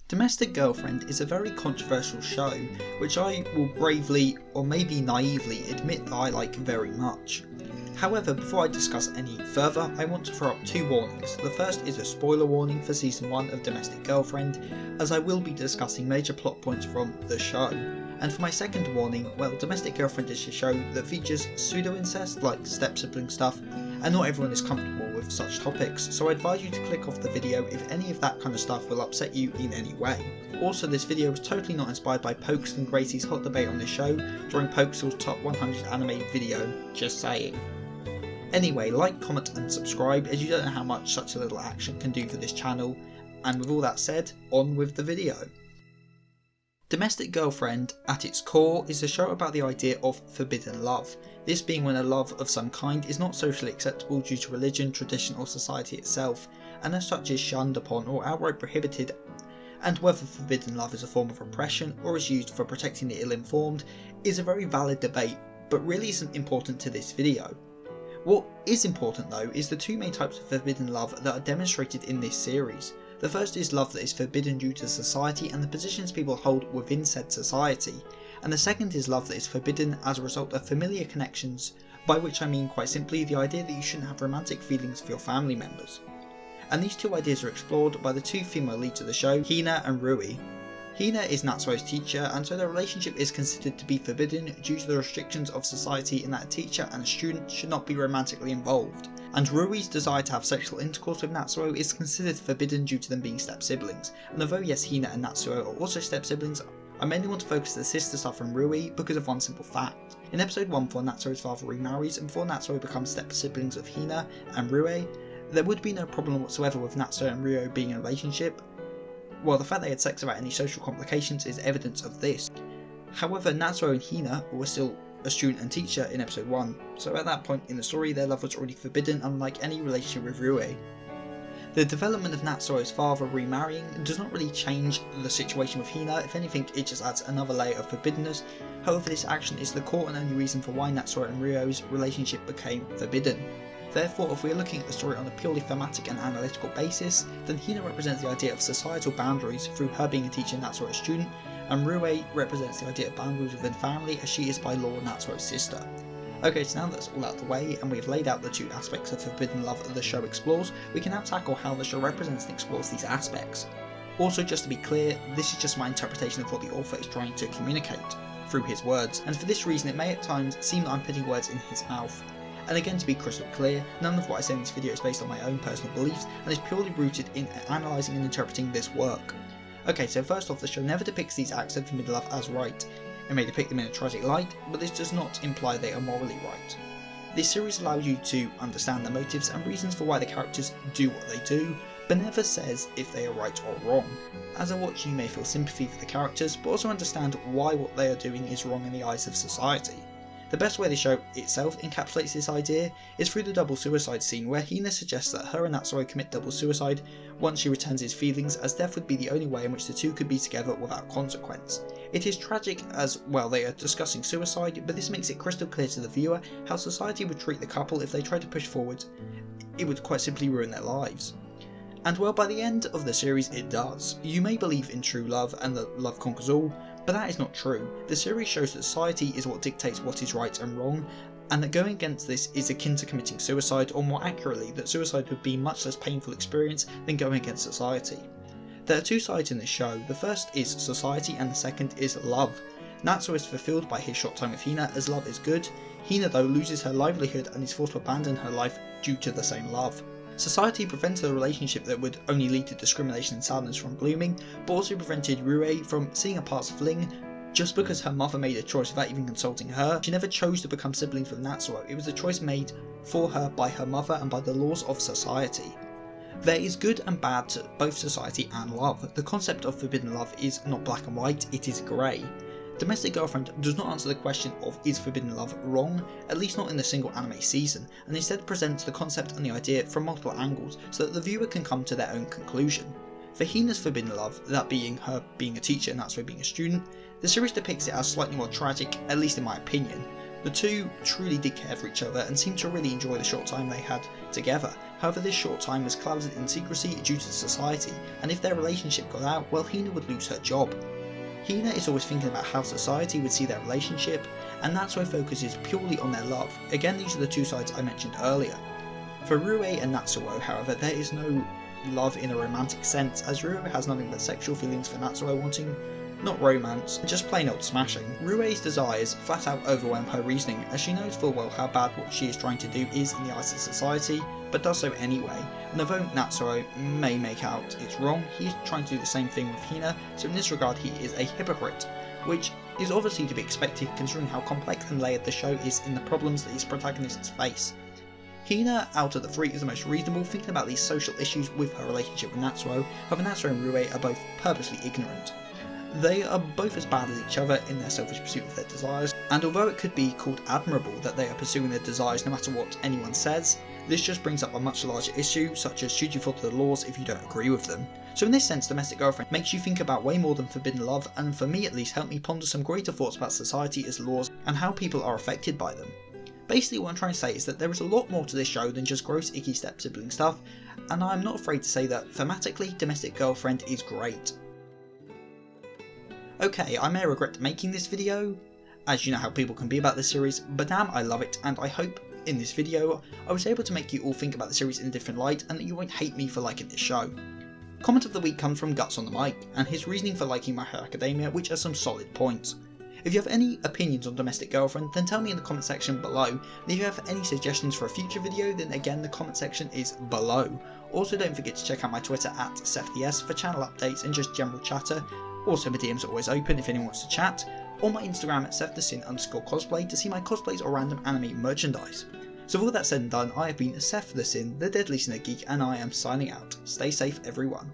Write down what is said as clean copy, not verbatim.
Domestic Girlfriend is a very controversial show, which I will bravely, or maybe naively, admit that I like very much. However, before I discuss any further, I want to throw up two warnings. The first is a spoiler warning for Season 1 of Domestic Girlfriend, as I will be discussing major plot points from the show. And for my second warning, well, Domestic Girlfriend is a show that features pseudo-incest, like step-sibling stuff, and not everyone is comfortable with such topics, so I advise you to click off the video if any of that kind of stuff will upset you in any way. Also, this video was totally not inspired by Pokes and Gracie's hot debate on this show during Pokesall's Top 100 Anime video, just saying. Anyway, like, comment and subscribe, as you don't know how much such a little action can do for this channel, and with all that said, on with the video. Domestic Girlfriend, at its core, is a show about the idea of forbidden love, this being when a love of some kind is not socially acceptable due to religion, tradition or society itself, and as such is shunned upon or outright prohibited, and whether forbidden love is a form of oppression or is used for protecting the ill-informed is a very valid debate, but really isn't important to this video. What is important though is the two main types of forbidden love that are demonstrated in this series. The first is love that is forbidden due to society and the positions people hold within said society, and the second is love that is forbidden as a result of familiar connections, by which I mean quite simply the idea that you shouldn't have romantic feelings for your family members. And these two ideas are explored by the two female leads of the show, Hina and Rui. Hina is Natsuo's teacher, and so their relationship is considered to be forbidden due to the restrictions of society in that a teacher and a student should not be romantically involved. And Rui's desire to have sexual intercourse with Natsuo is considered forbidden due to them being step-siblings, and although yes, Hina and Natsuo are also step-siblings, I mainly want to focus the sister stuff from Rui because of one simple fact. In episode 1, before Natsuo's father remarries and before Natsuo becomes step-siblings of Hina and Rui, there would be no problem whatsoever with Natsuo and Rui being in a relationship. Well, the fact they had sex without any social complications is evidence of this. However, Natsuo and Hina were still a student and teacher in episode 1, so at that point in the story their love was already forbidden, unlike any relationship with Rui. The development of Natsuo's father remarrying does not really change the situation with Hina, if anything it just adds another layer of forbiddenness. However, this action is the core and only reason for why Natsuo and Rui's relationship became forbidden. Therefore, if we are looking at the story on a purely thematic and analytical basis, then Hina represents the idea of societal boundaries through her being a teacher and Natsuo a student, and Rui represents the idea of boundaries within family as she is by law Natsuo's sister. Okay, so now that's all out of the way and we've laid out the two aspects of forbidden love that the show explores, we can now tackle how the show represents and explores these aspects. Also, just to be clear, this is just my interpretation of what the author is trying to communicate through his words, and for this reason it may at times seem that I'm putting words in his mouth. And again, to be crystal clear, none of what I say in this video is based on my own personal beliefs and is purely rooted in analysing and interpreting this work. Okay, so first off, the show never depicts these acts of forbidden love as right. It may depict them in a tragic light, but this does not imply they are morally right. This series allows you to understand the motives and reasons for why the characters do what they do, but never says if they are right or wrong. As a watcher you may feel sympathy for the characters, but also understand why what they are doing is wrong in the eyes of society. The best way the show itself encapsulates this idea is through the double suicide scene, where Hina suggests that her and Natsuo commit double suicide once she returns his feelings, as death would be the only way in which the two could be together without consequence. It is tragic as, well, they are discussing suicide, but this makes it crystal clear to the viewer how society would treat the couple if they tried to push forward. It would quite simply ruin their lives. And well, by the end of the series it does. You may believe in true love and that love conquers all, but that is not true. The series shows that society is what dictates what is right and wrong, and that going against this is akin to committing suicide, or more accurately, that suicide would be a much less painful experience than going against society. There are two sides in this show. The first is society and the second is love. Natsuo is fulfilled by his short time with Hina as love is good. Hina though loses her livelihood and is forced to abandon her life due to the same love. Society prevented a relationship that would only lead to discrimination and sadness from blooming, but also prevented Rui from seeing a past fling just because her mother made a choice without even consulting her. She never chose to become siblings with Natsuo, it was a choice made for her by her mother and by the laws of society. There is good and bad to both society and love. The concept of forbidden love is not black and white, it is grey. Domestic Girlfriend does not answer the question of is forbidden love wrong, at least not in the single anime season, and instead presents the concept and the idea from multiple angles so that the viewer can come to their own conclusion. For Hina's forbidden love, that being her being a teacher and Natsuo being a student, the series depicts it as slightly more tragic, at least in my opinion, The two truly did care for each other and seemed to really enjoy the short time they had together. However, this short time was clouded in secrecy due to society, and if their relationship got out, well, Hina would lose her job. Hina is always thinking about how society would see their relationship, and Natsuo focuses purely on their love. Again, these are the two sides I mentioned earlier. For Rue and Natsuo, however, there is no love in a romantic sense, as Rue has nothing but sexual feelings for Natsuo, wanting not romance, just plain old smashing. Rue's desires flat out overwhelm her reasoning, as she knows full well how bad what she is trying to do is in the eyes of society, but does so anyway. And although Natsuo may make out it's wrong, he is trying to do the same thing with Hina, so in this regard he is a hypocrite, which is obviously to be expected considering how complex and layered the show is in the problems that its protagonists face. Hina, out of the three, is the most reasonable, thinking about these social issues with her relationship with Natsuo, however Natsuo and Rue are both purposely ignorant. They are both as bad as each other in their selfish pursuit of their desires, and although it could be called admirable that they are pursuing their desires no matter what anyone says, this just brings up a much larger issue, such as should you follow the laws if you don't agree with them. So in this sense, Domestic Girlfriend makes you think about way more than forbidden love, and for me at least helped me ponder some greater thoughts about society as laws and how people are affected by them. Basically what I'm trying to say is that there is a lot more to this show than just gross icky step-sibling stuff, and I'm not afraid to say that thematically Domestic Girlfriend is great. Okay, I may regret making this video, as you know how people can be about this series, but damn I love it, and I hope in this video I was able to make you all think about the series in a different light and that you won't hate me for liking this show. Comment of the week comes from Guts on the Mic, and his reasoning for liking My Hero Academia, which are some solid points. If you have any opinions on Domestic Girlfriend, then tell me in the comment section below, and if you have any suggestions for a future video, then again the comment section is below. Also don't forget to check out my Twitter at SethDS for channel updates and just general chatter. Also my DMs are always open if anyone wants to chat, or my Instagram at SethTheSin_cosplay to see my cosplays or random anime merchandise. So with all that said and done, I have been Seth the Sin, the Deadly Sinner Geek, and I am signing out. Stay safe everyone.